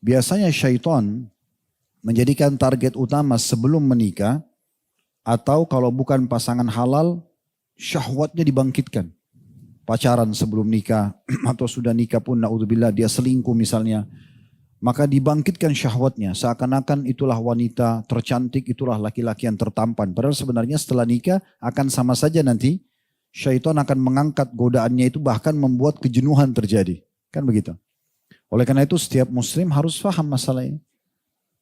Biasanya syaitan menjadikan target utama sebelum menikah atau kalau bukan pasangan halal, syahwatnya dibangkitkan. Pacaran sebelum nikah atau sudah nikah pun naudzubillah dia selingkuh misalnya. Maka dibangkitkan syahwatnya seakan-akan itulah wanita tercantik, itulah laki-laki yang tertampan. Padahal sebenarnya setelah nikah akan sama saja nanti syaitan akan mengangkat godaannya itu bahkan membuat kejenuhan terjadi. Kan begitu. Oleh karena itu setiap muslim harus paham masalah ini.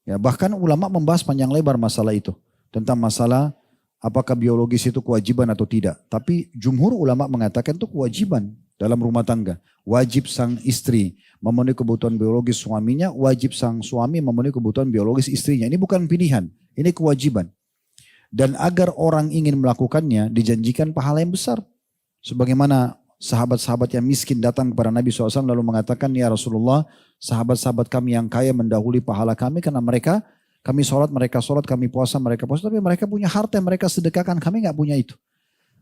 Ya, bahkan ulama membahas panjang lebar masalah itu. Tentang masalah apakah biologis itu kewajiban atau tidak. Tapi jumhur ulama mengatakan itu kewajiban dalam rumah tangga. Wajib sang istri memenuhi kebutuhan biologis suaminya, wajib sang suami memenuhi kebutuhan biologis istrinya. Ini bukan pilihan, ini kewajiban. Dan agar orang ingin melakukannya dijanjikan pahala yang besar. Sebagaimana sahabat-sahabat yang miskin datang kepada Nabi SAW lalu mengatakan, ya Rasulullah, sahabat-sahabat kami yang kaya mendahului pahala kami karena kami sholat, kami puasa, mereka puasa. Tapi mereka punya harta yang mereka sedekahkan, kami nggak punya itu.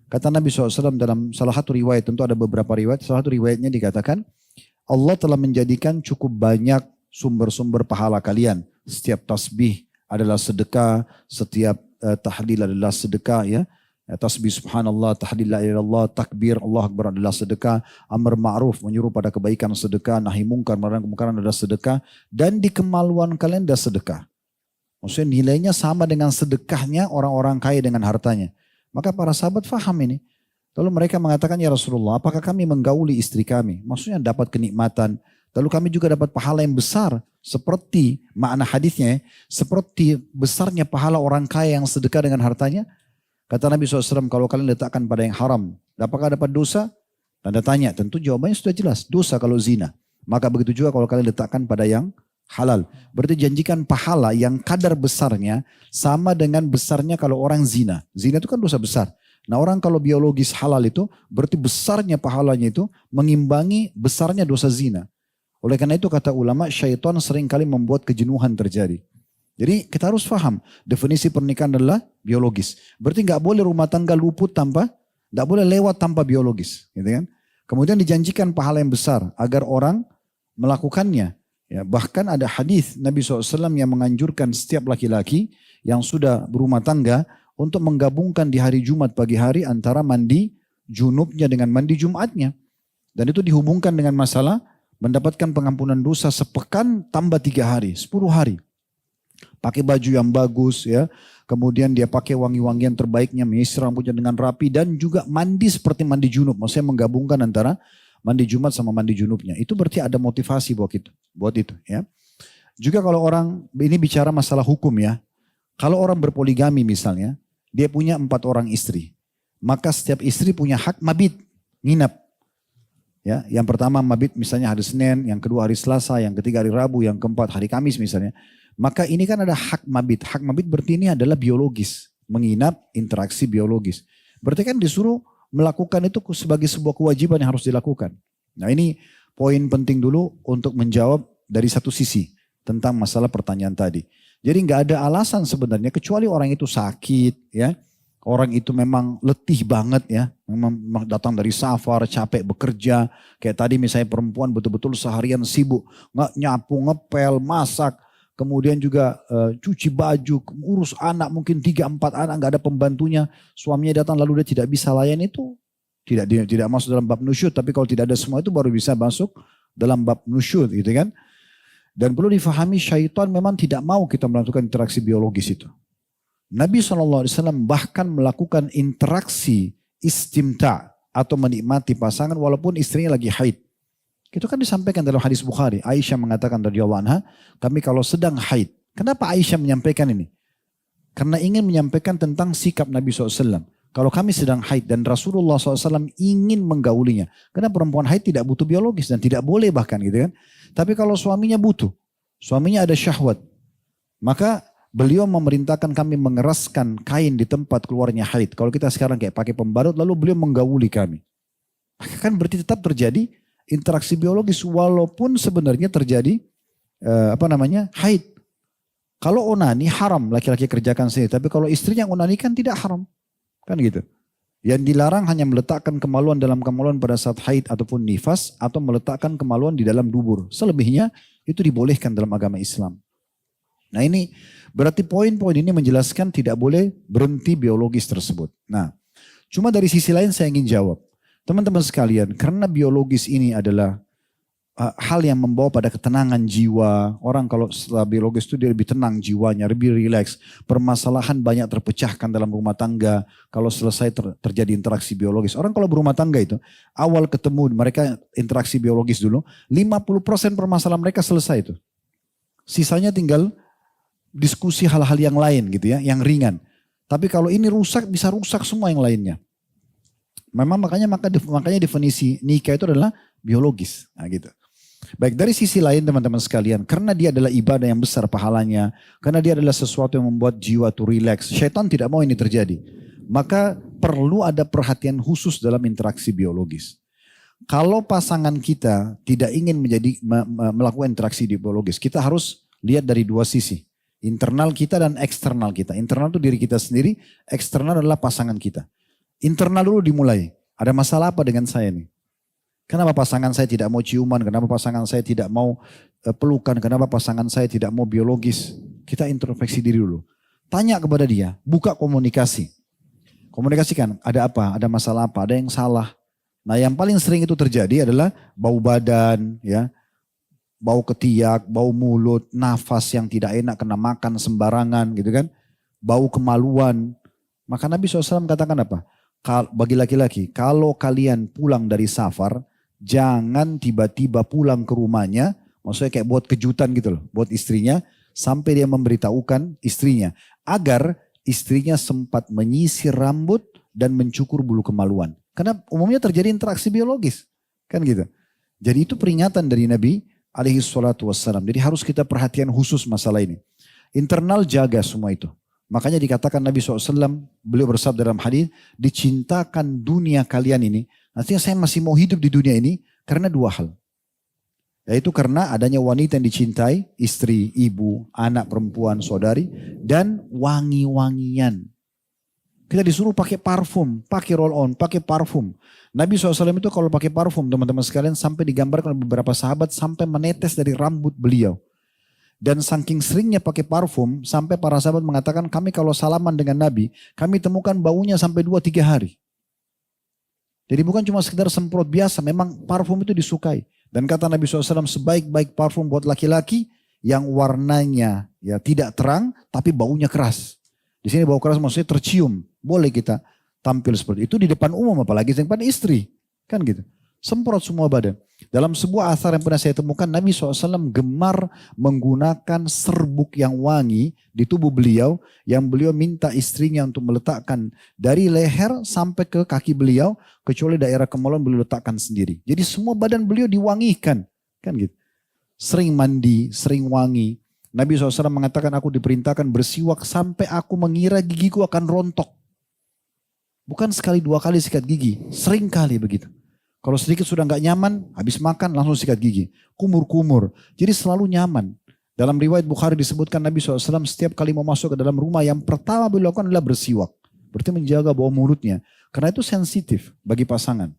Kata Nabi SAW dalam salah satu riwayat, tentu ada beberapa riwayat, salah satu riwayatnya dikatakan, Allah telah menjadikan cukup banyak sumber-sumber pahala kalian. Setiap tasbih adalah sedekah, setiap tahlil adalah sedekah ya. Tasbih subhanallah, tahlil la ilaha illallah, takbir Allah akbar adalah sedekah, amar ma'ruf menyuruh pada kebaikan sedekah, nahi mungkar melarang kemungkaran adalah sedekah, dan di kemaluan kalian adalah sedekah. Maksudnya nilainya sama dengan sedekahnya orang-orang kaya dengan hartanya. Maka para sahabat faham ini. Lalu mereka mengatakan, ya Rasulullah, apakah kami menggauli istri kami? Maksudnya dapat kenikmatan. Lalu kami juga dapat pahala yang besar. Seperti makna hadisnya, seperti besarnya pahala orang kaya yang sedekah dengan hartanya. Kata Nabi SAW, kalau kalian letakkan pada yang haram, apakah dapat dosa? Tanda tanya, tentu jawabannya sudah jelas. Dosa kalau zina. Maka begitu juga kalau kalian letakkan pada yang halal. Berarti janjikan pahala yang kadar besarnya sama dengan besarnya kalau orang zina. Zina itu kan dosa besar. Nah orang kalau biologis halal itu berarti besarnya pahalanya itu mengimbangi besarnya dosa zina. Oleh karena itu kata ulama, syaitan seringkali membuat kejenuhan terjadi. Jadi kita harus paham definisi pernikahan adalah biologis. Berarti nggak boleh rumah tangga luput nggak boleh lewat tanpa biologis, gitu kan? Kemudian dijanjikan pahala yang besar agar orang melakukannya. Ya, bahkan ada hadis Nabi SAW yang menganjurkan setiap laki-laki yang sudah berumah tangga untuk menggabungkan di hari Jumat pagi hari antara mandi junubnya dengan mandi Jumatnya. Dan itu dihubungkan dengan masalah mendapatkan pengampunan dosa sepekan tambah 3 hari, 10 hari. Pakai baju yang bagus ya, kemudian dia pakai wangi-wangian terbaiknya, menyisir rambutnya dengan rapi dan juga mandi seperti mandi junub. Maksudnya menggabungkan antara mandi Jumat sama mandi junubnya. Itu berarti ada motivasi buat itu ya. Juga kalau orang ini bicara masalah hukum ya. Kalau orang berpoligami misalnya, dia punya 4 orang istri. Maka setiap istri punya hak mabit, nginap. Ya, yang pertama mabit misalnya hari Senin, yang kedua hari Selasa, yang ketiga hari Rabu, yang keempat hari Kamis misalnya. Maka ini kan ada hak mabit. Hak mabit berarti ini adalah biologis. Menginap, interaksi biologis. Berarti kan disuruh melakukan itu sebagai sebuah kewajiban yang harus dilakukan. Nah ini poin penting dulu untuk menjawab dari satu sisi tentang masalah pertanyaan tadi. Jadi nggak ada alasan sebenarnya kecuali orang itu sakit ya. Orang itu memang letih banget ya. Memang datang dari safar, capek bekerja. Kayak tadi misalnya perempuan betul-betul seharian sibuk. Nggak nyapu, ngepel, masak. Kemudian juga cuci baju, urus anak mungkin 3-4 anak nggak ada pembantunya. Suaminya datang lalu dia tidak bisa layan itu. Tidak masuk dalam bab nusyud. Tapi kalau tidak ada semua itu baru bisa masuk dalam bab nusyud gitu kan. Dan perlu difahami syaitan memang tidak mau kita melakukan interaksi biologis itu. Nabi SAW bahkan melakukan interaksi istimta atau menikmati pasangan walaupun istrinya lagi haid. Itu kan disampaikan dalam hadis Bukhari. Aisyah mengatakan radhiyallahu anha, kami kalau sedang haid. Kenapa Aisyah menyampaikan ini? Karena ingin menyampaikan tentang sikap Nabi SAW. Kalau kami sedang haid dan Rasulullah SAW ingin menggaulinya. Karena perempuan haid tidak butuh biologis dan tidak boleh bahkan gitu kan. Tapi kalau suaminya butuh, suaminya ada syahwat. Maka beliau memerintahkan kami mengeraskan kain di tempat keluarnya haid. Kalau kita sekarang kayak pakai pembalut lalu beliau menggauli kami. Kan berarti tetap terjadi interaksi biologis walaupun sebenarnya terjadi haid. Kalau onani haram laki-laki kerjakan sendiri, tapi kalau istrinya yang onani kan tidak haram. Kan gitu. Yang dilarang hanya meletakkan kemaluan dalam kemaluan pada saat haid ataupun nifas, atau meletakkan kemaluan di dalam dubur. Selebihnya itu dibolehkan dalam agama Islam. Nah ini berarti poin-poin ini menjelaskan tidak boleh berhenti biologis tersebut. Nah cuma dari sisi lain saya ingin jawab. Teman-teman sekalian, karena biologis ini adalah hal yang membawa pada ketenangan jiwa. Orang kalau setelah biologis itu dia lebih tenang jiwanya, lebih rileks. Permasalahan banyak terpecahkan dalam rumah tangga kalau selesai terjadi interaksi biologis. Orang kalau berumah tangga itu, awal ketemu mereka interaksi biologis dulu, 50% permasalahan mereka selesai itu. Sisanya tinggal diskusi hal-hal yang lain gitu ya, yang ringan. Tapi kalau ini rusak, bisa rusak semua yang lainnya. Memang makanya definisi nikah itu adalah biologis. Nah gitu. Baik, dari sisi lain teman-teman sekalian, karena dia adalah ibadah yang besar pahalanya, karena dia adalah sesuatu yang membuat jiwa itu rileks, syaitan tidak mau ini terjadi. Maka perlu ada perhatian khusus dalam interaksi biologis. Kalau pasangan kita tidak ingin melakukan interaksi biologis, kita harus lihat dari dua sisi. Internal kita dan eksternal kita. Internal itu diri kita sendiri, eksternal adalah pasangan kita. Internal dulu dimulai. Ada masalah apa dengan saya nih? Kenapa pasangan saya tidak mau ciuman? Kenapa pasangan saya tidak mau pelukan? Kenapa pasangan saya tidak mau biologis? Kita introspeksi diri dulu. Tanya kepada dia, buka komunikasi. Komunikasikan, ada apa? Ada masalah apa? Ada yang salah? Nah yang paling sering itu terjadi adalah bau badan, ya, bau ketiak, bau mulut, nafas yang tidak enak kena makan sembarangan gitu kan. Bau kemaluan. Maka Nabi SAW katakan apa? Bagi laki-laki, kalau kalian pulang dari safar, jangan tiba-tiba pulang ke rumahnya, maksudnya kayak buat kejutan gitu loh, buat istrinya, sampai dia memberitahukan istrinya. Agar istrinya sempat menyisir rambut dan mencukur bulu kemaluan. Karena umumnya terjadi interaksi biologis. Kan gitu. Jadi itu peringatan dari Nabi alaihi salatu wassalam. Jadi harus kita perhatian khusus masalah ini. Internal jaga semua itu. Makanya dikatakan Nabi SAW, beliau bersabda dalam hadis, dicintakan dunia kalian ini. Artinya saya masih mau hidup di dunia ini karena dua hal. Yaitu karena adanya wanita yang dicintai, istri, ibu, anak perempuan, saudari, dan wangi-wangian. Kita disuruh pakai parfum, pakai roll on, pakai parfum. Nabi SAW itu kalau pakai parfum teman-teman sekalian sampai digambarkan oleh beberapa sahabat sampai menetes dari rambut beliau. Dan saking seringnya pakai parfum sampai para sahabat mengatakan kami kalau salaman dengan Nabi, kami temukan baunya sampai 2-3 hari. Jadi bukan cuma sekedar semprot biasa, memang parfum itu disukai. Dan kata Nabi SAW sebaik-baik parfum buat laki-laki yang warnanya ya tidak terang tapi baunya keras. Di sini bau keras maksudnya tercium. Boleh kita tampil seperti itu di depan umum apalagi di depan istri. Kan gitu. Semprot semua badan. Dalam sebuah asar yang pernah saya temukan, Nabi SAW gemar menggunakan serbuk yang wangi di tubuh beliau, yang beliau minta istrinya untuk meletakkan dari leher sampai ke kaki beliau, kecuali daerah kemaluan beliau letakkan sendiri. Jadi semua badan beliau diwangikan. Kan gitu. Sering mandi, sering wangi. Nabi SAW mengatakan aku diperintahkan bersiwak sampai aku mengira gigiku akan rontok. Bukan sekali dua kali sikat gigi, sering kali begitu. Kalau sedikit sudah nggak nyaman, habis makan langsung sikat gigi. Kumur-kumur. Jadi selalu nyaman. Dalam riwayat Bukhari disebutkan Nabi SAW setiap kali mau masuk ke dalam rumah yang pertama beliau lakukan adalah bersiwak. Berarti menjaga bau mulutnya. Karena itu sensitif bagi pasangan.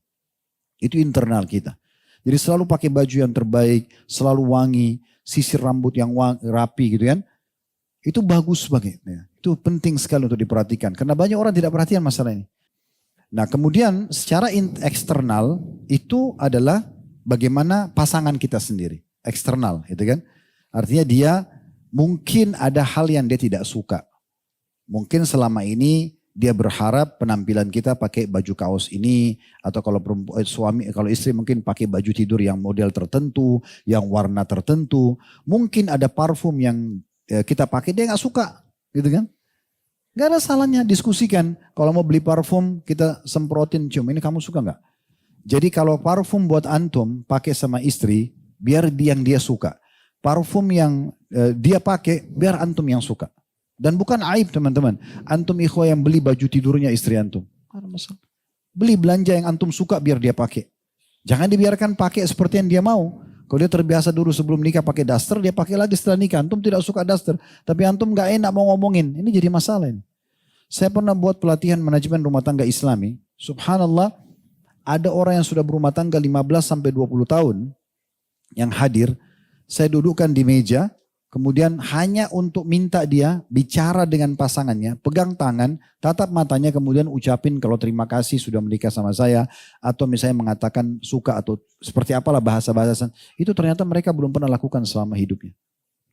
Itu internal kita. Jadi selalu pakai baju yang terbaik, selalu wangi, sisir rambut yang rapi gitu kan. Itu bagus banget. Itu penting sekali untuk diperhatikan. Karena banyak orang tidak perhatian masalah ini. Nah kemudian secara eksternal itu adalah bagaimana pasangan kita sendiri. Eksternal gitu kan. Artinya dia mungkin ada hal yang dia tidak suka. Mungkin selama ini dia berharap penampilan kita pakai baju kaos ini. Atau kalau suami, kalau istri mungkin pakai baju tidur yang model tertentu. Yang warna tertentu. Mungkin ada parfum yang kita pakai dia gak suka gitu kan. Gak ada salahnya diskusikan. Kalau mau beli parfum kita semprotin cium. Ini kamu suka gak? Jadi kalau parfum buat antum pakai sama istri. Biar yang dia suka. Parfum yang dia pakai biar antum yang suka. Dan bukan aib teman-teman. Antum ikhwah yang beli baju tidurnya istri antum. Gak ada masalah. Beli belanja yang antum suka biar dia pakai. Jangan dibiarkan pakai seperti yang dia mau. Kalau dia terbiasa dulu sebelum nikah pakai daster, dia pakai lagi setelah nikah. Antum tidak suka daster, tapi antum gak enak mau ngomongin. Ini jadi masalah ini. Saya pernah buat pelatihan manajemen rumah tangga Islami. Subhanallah, ada orang yang sudah berumah tangga 15 sampai 20 tahun yang hadir, saya dudukkan di meja, kemudian hanya untuk minta dia bicara dengan pasangannya, pegang tangan, tatap matanya, kemudian ucapin kalau terima kasih sudah menikah sama saya, atau misalnya mengatakan suka atau seperti apalah bahasa-bahasa, itu ternyata mereka belum pernah lakukan selama hidupnya.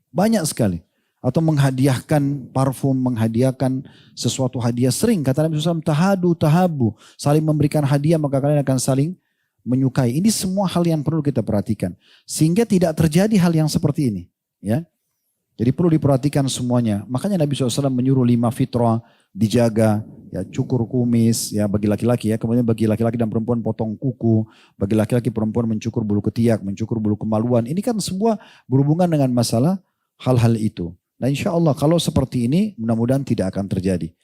Banyak sekali. Atau menghadiahkan parfum, menghadiahkan sesuatu hadiah. Sering kata Nabi SAW, tahadu, tahabu. Saling memberikan hadiah maka kalian akan saling menyukai. Ini semua hal yang perlu kita perhatikan. Sehingga tidak terjadi hal yang seperti ini. Ya, jadi perlu diperhatikan semuanya. Makanya Nabi SAW menyuruh 5 fitrah dijaga. Ya, cukur kumis ya bagi laki-laki ya. Kemudian bagi laki-laki dan perempuan potong kuku. Bagi laki-laki perempuan mencukur bulu ketiak, mencukur bulu kemaluan. Ini kan semua berhubungan dengan masalah hal-hal itu. Nah insya Allah kalau seperti ini mudah-mudahan tidak akan terjadi.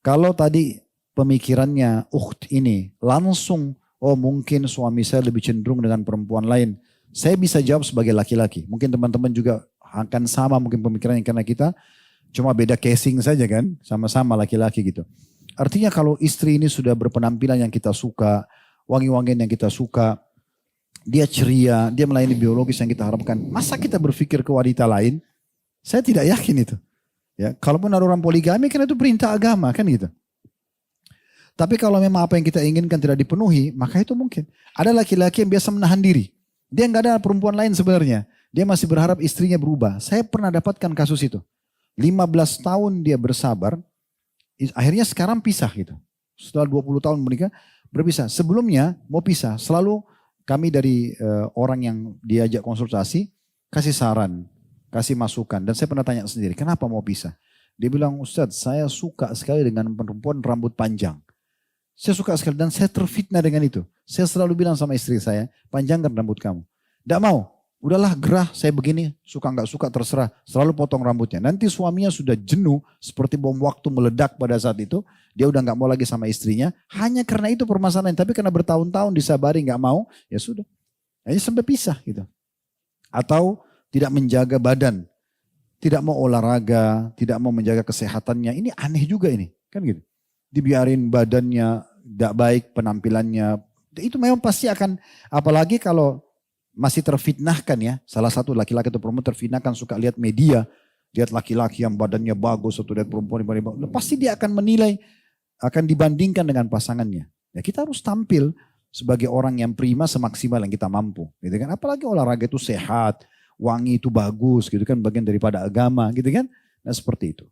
Kalau tadi pemikirannya ini langsung, oh mungkin suami saya lebih cenderung dengan perempuan lain. Saya bisa jawab sebagai laki-laki. Mungkin teman-teman juga akan sama mungkin pemikirannya karena kita cuma beda casing saja kan. Sama-sama laki-laki gitu. Artinya kalau istri ini sudah berpenampilan yang kita suka, wangi-wangian yang kita suka, dia ceria, dia melayani biologis yang kita harapkan. Masa kita berpikir ke wanita lain? Saya tidak yakin itu. Ya, kalaupun ada orang poligami kan itu perintah agama kan gitu. Tapi kalau memang apa yang kita inginkan tidak dipenuhi, maka itu mungkin. Ada laki-laki yang biasa menahan diri. Dia nggak ada perempuan lain sebenarnya. Dia masih berharap istrinya berubah. Saya pernah dapatkan kasus itu. 15 tahun dia bersabar, akhirnya sekarang pisah gitu. Setelah 20 tahun menikah, berpisah. Sebelumnya mau pisah, selalu kami dari orang yang diajak konsultasi, kasih saran. Kasih masukan. Dan saya pernah tanya sendiri, kenapa mau pisah? Dia bilang, Ustadz saya suka sekali dengan perempuan rambut panjang. Saya suka sekali dan saya terfitnah dengan itu. Saya selalu bilang sama istri saya, panjangkan rambut kamu. Tidak mau, udahlah gerah saya begini, suka nggak suka terserah. Selalu potong rambutnya. Nanti suaminya sudah jenuh, seperti bom waktu meledak pada saat itu. Dia udah nggak mau lagi sama istrinya. Hanya karena itu permasalahan. Tapi karena bertahun-tahun disabari nggak mau, ya sudah. Hanya sampai pisah gitu. Atau tidak menjaga badan, tidak mau olahraga, tidak mau menjaga kesehatannya. Ini aneh juga ini, kan gitu. Dibiarin badannya tidak baik, penampilannya. Itu memang pasti akan, apalagi kalau masih terfitnahkan ya. Salah satu laki-laki atau perempuan terfitnahkan suka lihat media, lihat laki-laki yang badannya bagus atau lihat perempuan yang badannya bagus. Pasti dia akan menilai, akan dibandingkan dengan pasangannya. Ya kita harus tampil sebagai orang yang prima semaksimal yang kita mampu. Gitu kan? Apalagi olahraga itu sehat, wangi itu bagus gitu kan, bagian daripada agama gitu kan. Nah seperti itu.